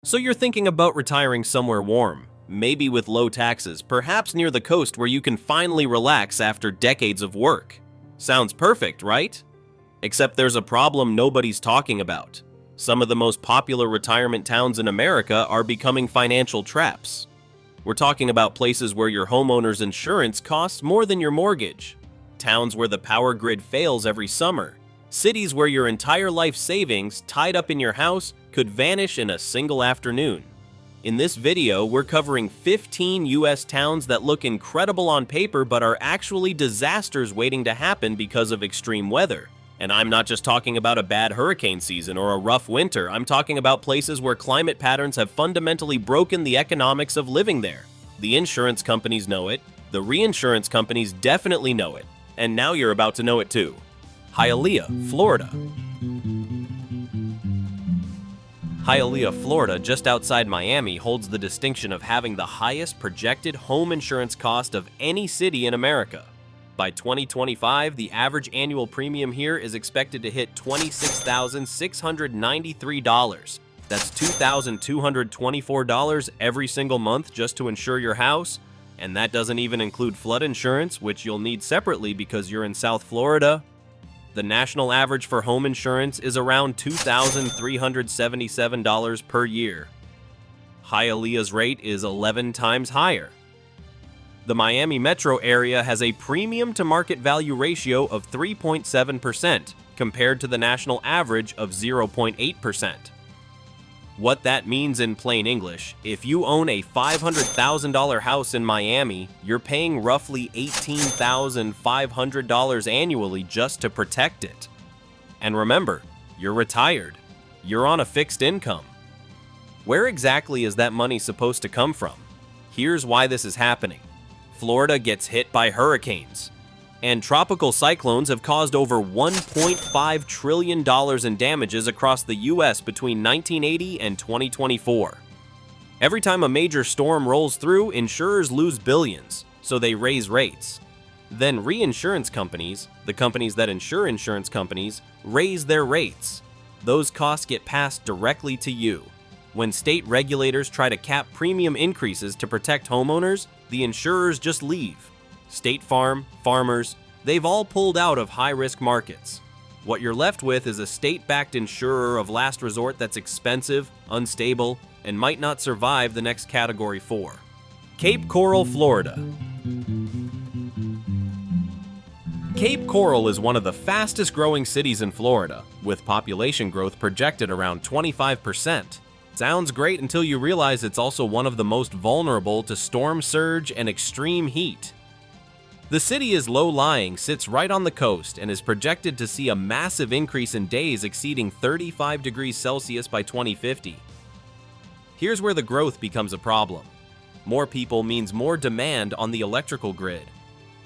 So you're thinking about retiring somewhere warm, maybe with low taxes, perhaps near the coast where you can finally relax after decades of work. Sounds perfect, right? Except there's a problem nobody's talking about. Some of the most popular retirement towns in America are becoming financial traps. We're talking about places where your homeowner's insurance costs more than your mortgage, towns where the power grid fails every summer, cities where your entire life savings tied up in your house could vanish in a single afternoon. In this video, we're covering 15 US towns that look incredible on paper but are actually disasters waiting to happen because of extreme weather. And I'm not just talking about a bad hurricane season or a rough winter, I'm talking about places where climate patterns have fundamentally broken the economics of living there. The insurance companies know it, the reinsurance companies definitely know it, and now you're about to know it too. Hialeah, Florida. Hialeah, Florida, just outside Miami, holds the distinction of having the highest projected home insurance cost of any city in America. By 2025, the average annual premium here is expected to hit $26,693. That's $2,224 every single month just to insure your house, and that doesn't even include flood insurance, which you'll need separately because you're in South Florida. The national average for home insurance is around $2,377 per year. Hialeah's rate is 11 times higher. The Miami metro area has a premium to market value ratio of 3.7% compared to the national average of 0.8%. What that means in plain English, if you own a $500,000 house in Miami, you're paying roughly $18,500 annually just to protect it. And remember, you're retired. You're on a fixed income. Where exactly is that money supposed to come from? Here's why this is happening. Florida gets hit by hurricanes, and tropical cyclones have caused over $1.5 trillion in damages across the US between 1980 and 2024. Every time a major storm rolls through, insurers lose billions, so they raise rates. Then reinsurance companies, the companies that insure insurance companies, raise their rates. Those costs get passed directly to you. When state regulators try to cap premium increases to protect homeowners, the insurers just leave. State Farm, Farmers, they've all pulled out of high-risk markets. What you're left with is a state-backed insurer of last resort that's expensive, unstable, and might not survive the next Category 4. Cape Coral, Florida. Cape Coral is one of the fastest-growing cities in Florida, with population growth projected around 25%. Sounds great until you realize it's also one of the most vulnerable to storm surge and extreme heat. The city is low-lying, sits right on the coast, and is projected to see a massive increase in days exceeding 35 degrees Celsius by 2050. Here's where the growth becomes a problem. More people means more demand on the electrical grid.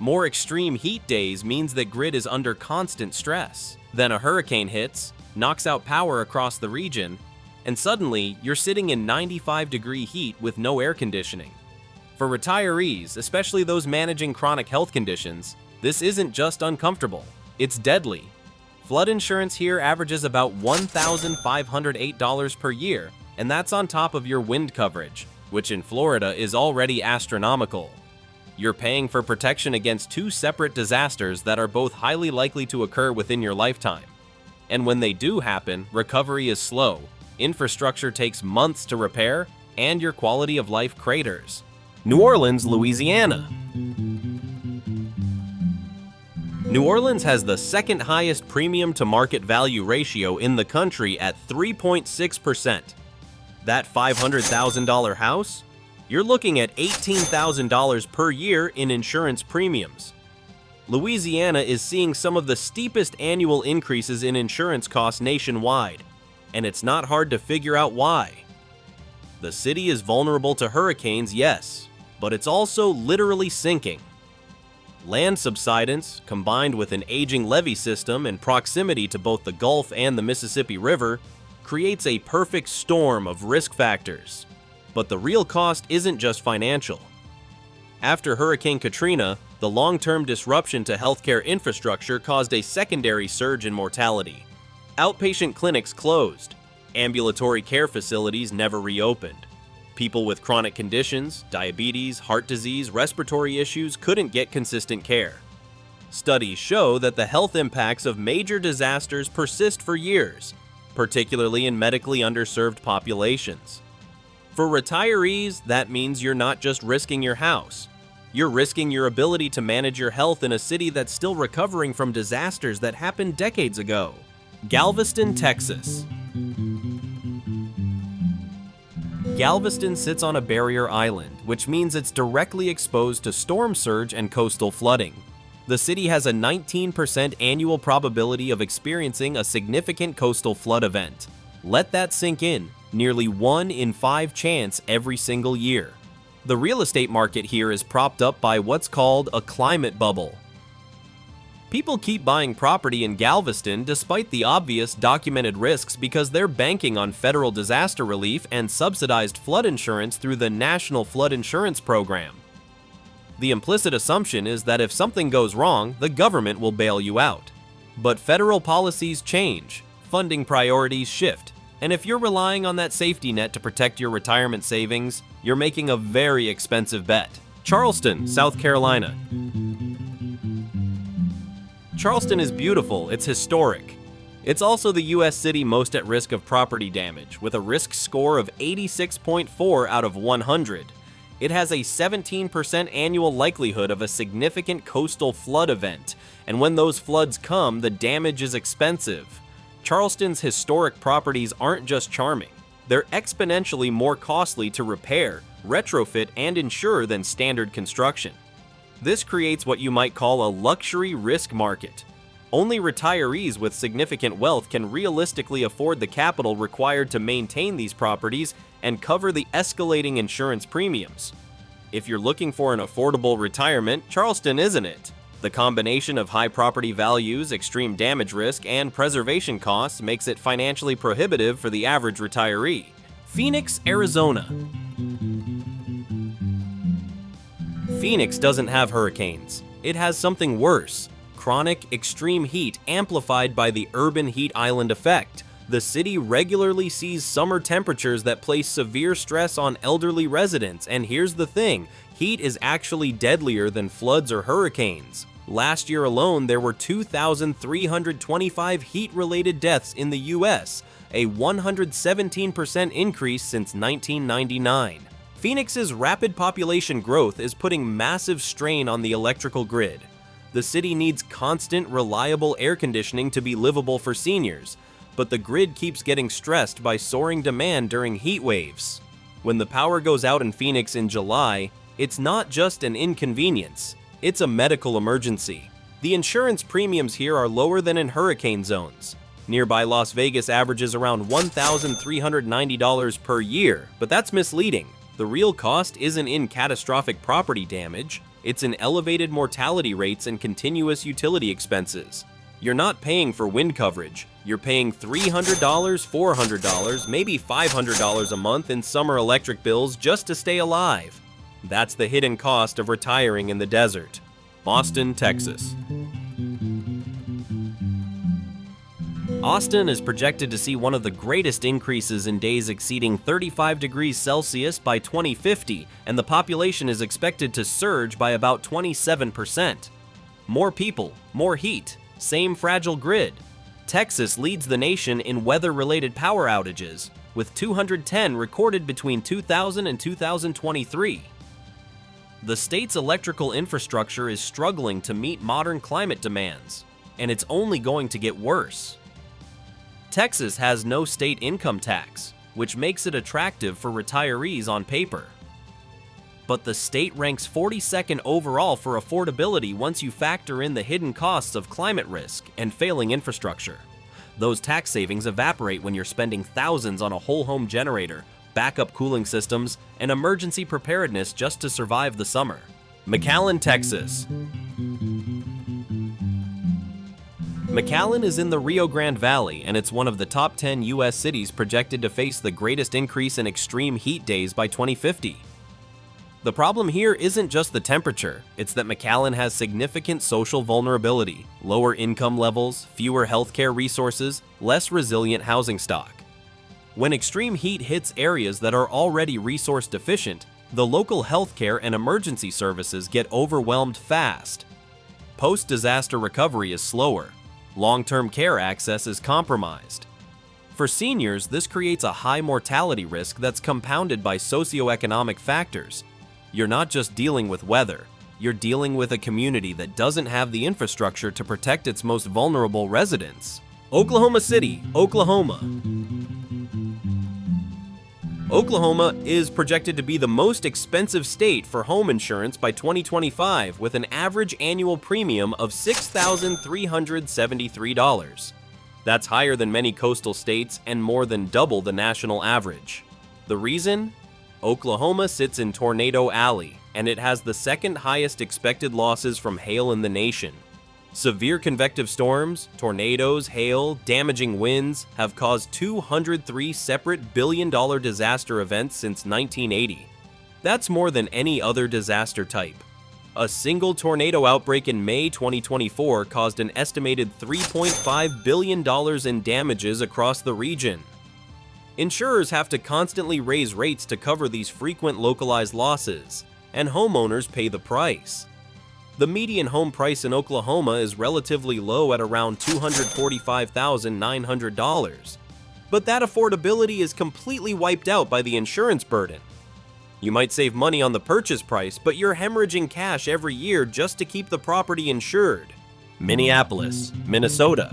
More extreme heat days means that grid is under constant stress. Then a hurricane hits, knocks out power across the region, and suddenly you're sitting in 95-degree heat with no air conditioning. For retirees, especially those managing chronic health conditions, this isn't just uncomfortable, it's deadly. Flood insurance here averages about $1,508 per year, and that's on top of your wind coverage, which in Florida is already astronomical. You're paying for protection against two separate disasters that are both highly likely to occur within your lifetime. And when they do happen, recovery is slow, infrastructure takes months to repair, and your quality of life craters. New Orleans, Louisiana. New Orleans has the second highest premium to market value ratio in the country at 3.6%. That $500,000 house? You're looking at $18,000 per year in insurance premiums. Louisiana is seeing some of the steepest annual increases in insurance costs nationwide, and it's not hard to figure out why. The city is vulnerable to hurricanes, yes, but it's also literally sinking. Land subsidence, combined with an aging levee system and proximity to both the Gulf and the Mississippi River, creates a perfect storm of risk factors. But the real cost isn't just financial. After Hurricane Katrina, the long-term disruption to healthcare infrastructure caused a secondary surge in mortality. Outpatient clinics closed. Ambulatory care facilities never reopened. People with chronic conditions, diabetes, heart disease, respiratory issues couldn't get consistent care. Studies show that the health impacts of major disasters persist for years, particularly in medically underserved populations. For retirees, that means you're not just risking your house. You're risking your ability to manage your health in a city that's still recovering from disasters that happened decades ago. Galveston, Texas. Galveston sits on a barrier island, which means it's directly exposed to storm surge and coastal flooding. The city has a 19% annual probability of experiencing a significant coastal flood event. Let that sink in, nearly 1 in 5 chance every single year. The real estate market here is propped up by what's called a climate bubble. People keep buying property in Galveston despite the obvious documented risks because they're banking on federal disaster relief and subsidized flood insurance through the National Flood Insurance Program. The implicit assumption is that if something goes wrong, the government will bail you out. But federal policies change, funding priorities shift, and if you're relying on that safety net to protect your retirement savings, you're making a very expensive bet. Charleston, South Carolina. Charleston is beautiful, it's historic. It's also the U.S. city most at risk of property damage, with a risk score of 86.4 out of 100. It has a 17% annual likelihood of a significant coastal flood event, and when those floods come, the damage is expensive. Charleston's historic properties aren't just charming, they're exponentially more costly to repair, retrofit, and insure than standard construction. This creates what you might call a luxury risk market. Only retirees with significant wealth can realistically afford the capital required to maintain these properties and cover the escalating insurance premiums. If you're looking for an affordable retirement, Charleston isn't it. The combination of high property values, extreme damage risk, and preservation costs makes it financially prohibitive for the average retiree. Phoenix, Arizona. Phoenix doesn't have hurricanes. It has something worse: chronic, extreme heat amplified by the urban heat island effect. The city regularly sees summer temperatures that place severe stress on elderly residents, and here's the thing: heat is actually deadlier than floods or hurricanes. Last year alone, there were 2,325 heat-related deaths in the U.S., a 117% increase since 1999. Phoenix's rapid population growth is putting massive strain on the electrical grid. The city needs constant, reliable air conditioning to be livable for seniors, but the grid keeps getting stressed by soaring demand during heat waves. When the power goes out in Phoenix in July, it's not just an inconvenience, it's a medical emergency. The insurance premiums here are lower than in hurricane zones. Nearby Las Vegas averages around $1,390 per year, but that's misleading. The real cost isn't in catastrophic property damage, it's in elevated mortality rates and continuous utility expenses. You're not paying for wind coverage, you're paying $300, $400, maybe $500 a month in summer electric bills just to stay alive. That's the hidden cost of retiring in the desert. Austin, Texas. Austin is projected to see one of the greatest increases in days exceeding 35 degrees Celsius by 2050, and the population is expected to surge by about 27%. More people, more heat, same fragile grid. Texas leads the nation in weather-related power outages, with 210 recorded between 2000 and 2023. The state's electrical infrastructure is struggling to meet modern climate demands, and it's only going to get worse. Texas has no state income tax, which makes it attractive for retirees on paper. But the state ranks 42nd overall for affordability once you factor in the hidden costs of climate risk and failing infrastructure. Those tax savings evaporate when you're spending thousands on a whole home generator, backup cooling systems, and emergency preparedness just to survive the summer. McAllen, Texas. McAllen is in the Rio Grande Valley, and it's one of the top 10 U.S. cities projected to face the greatest increase in extreme heat days by 2050. The problem here isn't just the temperature, it's that McAllen has significant social vulnerability, lower income levels, fewer healthcare resources, less resilient housing stock. When extreme heat hits areas that are already resource deficient, the local healthcare and emergency services get overwhelmed fast. Post-disaster recovery is slower. Long-term care access is compromised. For seniors, this creates a high mortality risk that's compounded by socioeconomic factors. You're not just dealing with weather, you're dealing with a community that doesn't have the infrastructure to protect its most vulnerable residents. Oklahoma City, Oklahoma. Oklahoma is projected to be the most expensive state for home insurance by 2025, with an average annual premium of $6,373. That's higher than many coastal states and more than double the national average. The reason? Oklahoma sits in Tornado Alley, and it has the second highest expected losses from hail in the nation. Severe convective storms, tornadoes, hail, damaging winds have caused 203 separate billion-dollar disaster events since 1980. That's more than any other disaster type. A single tornado outbreak in May 2024 caused an estimated $3.5 billion in damages across the region. Insurers have to constantly raise rates to cover these frequent localized losses, and homeowners pay the price. The median home price in Oklahoma is relatively low at around $245,900, but that affordability is completely wiped out by the insurance burden. You might save money on the purchase price, but you're hemorrhaging cash every year just to keep the property insured. Minneapolis, Minnesota.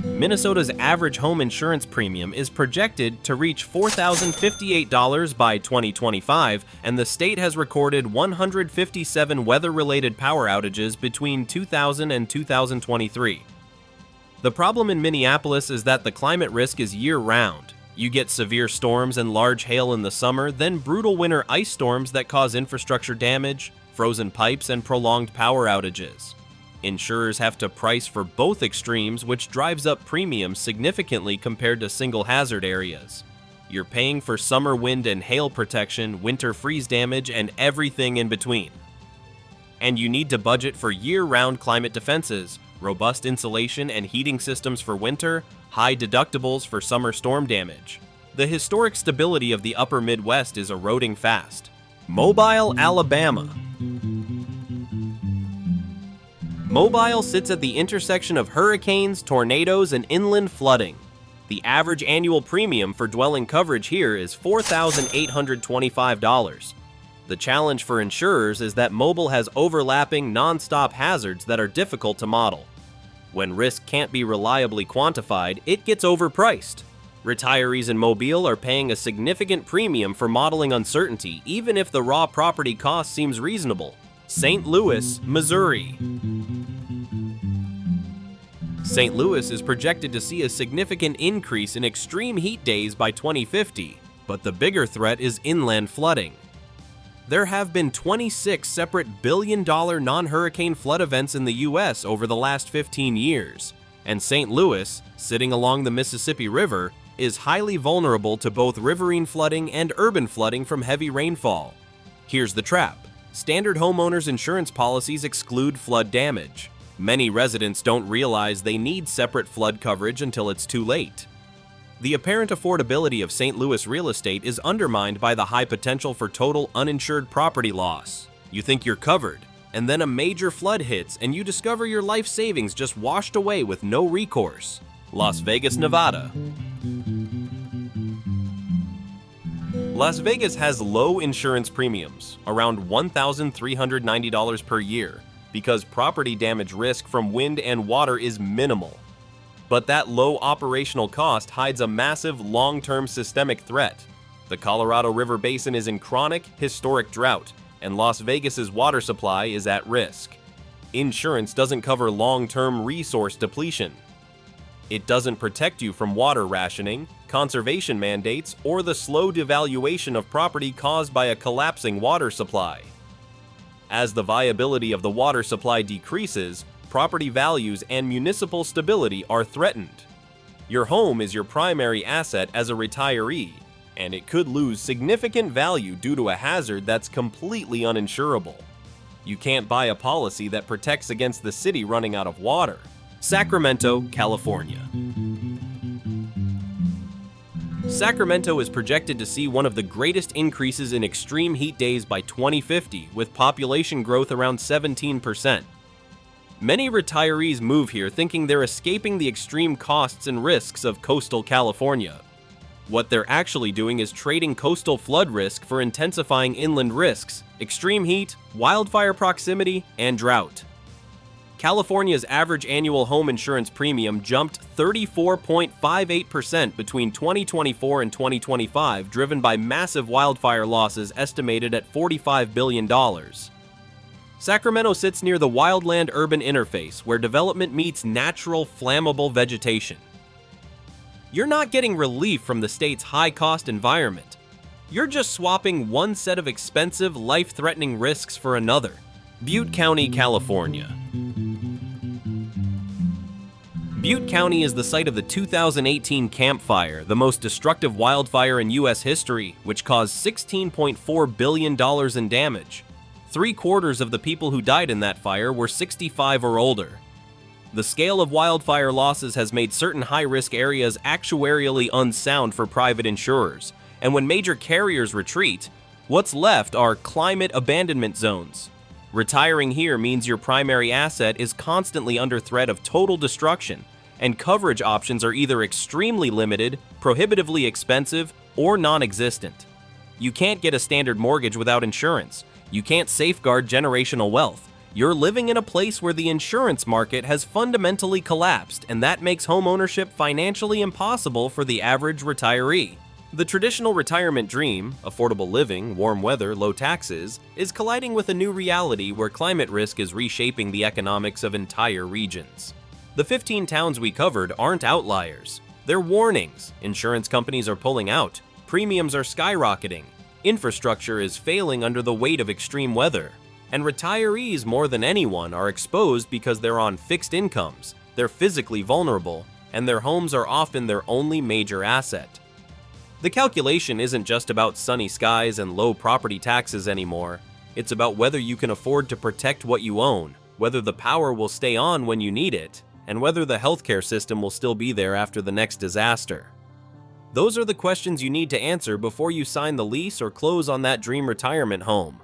Minnesota's average home insurance premium is projected to reach $4,058 by 2025, and the state has recorded 157 weather-related power outages between 2000 and 2023. The problem in Minneapolis is that the climate risk is year-round. You get severe storms and large hail in the summer, then brutal winter ice storms that cause infrastructure damage, frozen pipes, and prolonged power outages. Insurers have to price for both extremes, which drives up premiums significantly compared to single hazard areas. You're paying for summer wind and hail protection, winter freeze damage, and everything in between. And you need to budget for year-round climate defenses, robust insulation and heating systems for winter, high deductibles for summer storm damage. The historic stability of the upper Midwest is eroding fast. Mobile, Alabama. Mobile sits at the intersection of hurricanes, tornadoes, and inland flooding. The average annual premium for dwelling coverage here is $4,825. The challenge for insurers is that Mobile has overlapping, non-stop hazards that are difficult to model. When risk can't be reliably quantified, it gets overpriced. Retirees in Mobile are paying a significant premium for modeling uncertainty, even if the raw property cost seems reasonable. St. Louis, Missouri. St. Louis is projected to see a significant increase in extreme heat days by 2050, but the bigger threat is inland flooding. There have been 26 separate billion-dollar non-hurricane flood events in the U.S. over the last 15 years, and St. Louis, sitting along the Mississippi River, is highly vulnerable to both riverine flooding and urban flooding from heavy rainfall. Here's the trap. Standard homeowners insurance policies exclude flood damage. Many residents don't realize they need separate flood coverage until it's too late. The apparent affordability of St. Louis real estate is undermined by the high potential for total uninsured property loss. You think you're covered, and then a major flood hits and you discover your life savings just washed away with no recourse. Las Vegas, Nevada. Las Vegas has low insurance premiums, around $1,390 per year, because property damage risk from wind and water is minimal. But that low operational cost hides a massive long-term systemic threat. The Colorado River Basin is in chronic, historic drought, and Las Vegas's water supply is at risk. Insurance doesn't cover long-term resource depletion. It doesn't protect you from water rationing, conservation mandates, or the slow devaluation of property caused by a collapsing water supply. As the viability of the water supply decreases, property values and municipal stability are threatened. Your home is your primary asset as a retiree, and it could lose significant value due to a hazard that's completely uninsurable. You can't buy a policy that protects against the city running out of water. Sacramento, California. Sacramento is projected to see one of the greatest increases in extreme heat days by 2050, with population growth around 17%. Many retirees move here thinking they're escaping the extreme costs and risks of coastal California. What they're actually doing is trading coastal flood risk for intensifying inland risks, extreme heat, wildfire proximity, and drought. California's average annual home insurance premium jumped 34.58% between 2024 and 2025, driven by massive wildfire losses estimated at $45 billion. Sacramento sits near the wildland-urban interface, where development meets natural, flammable vegetation. You're not getting relief from the state's high-cost environment. You're just swapping one set of expensive, life-threatening risks for another. Butte County, California. Butte County is the site of the 2018 Camp Fire, the most destructive wildfire in U.S. history, which caused $16.4 billion in damage. 3/4 of the people who died in that fire were 65 or older. The scale of wildfire losses has made certain high-risk areas actuarially unsound for private insurers, and when major carriers retreat, what's left are climate abandonment zones. Retiring here means your primary asset is constantly under threat of total destruction, and coverage options are either extremely limited, prohibitively expensive, or non-existent. You can't get a standard mortgage without insurance. You can't safeguard generational wealth. You're living in a place where the insurance market has fundamentally collapsed, and that makes homeownership financially impossible for the average retiree. The traditional retirement dream, affordable living, warm weather, low taxes, is colliding with a new reality where climate risk is reshaping the economics of entire regions. The 15 towns we covered aren't outliers. They're warnings. Insurance companies are pulling out. Premiums are skyrocketing. Infrastructure is failing under the weight of extreme weather. And retirees, more than anyone, are exposed because they're on fixed incomes, they're physically vulnerable, and their homes are often their only major asset. The calculation isn't just about sunny skies and low property taxes anymore. It's about whether you can afford to protect what you own, whether the power will stay on when you need it, and whether the healthcare system will still be there after the next disaster. Those are the questions you need to answer before you sign the lease or close on that dream retirement home.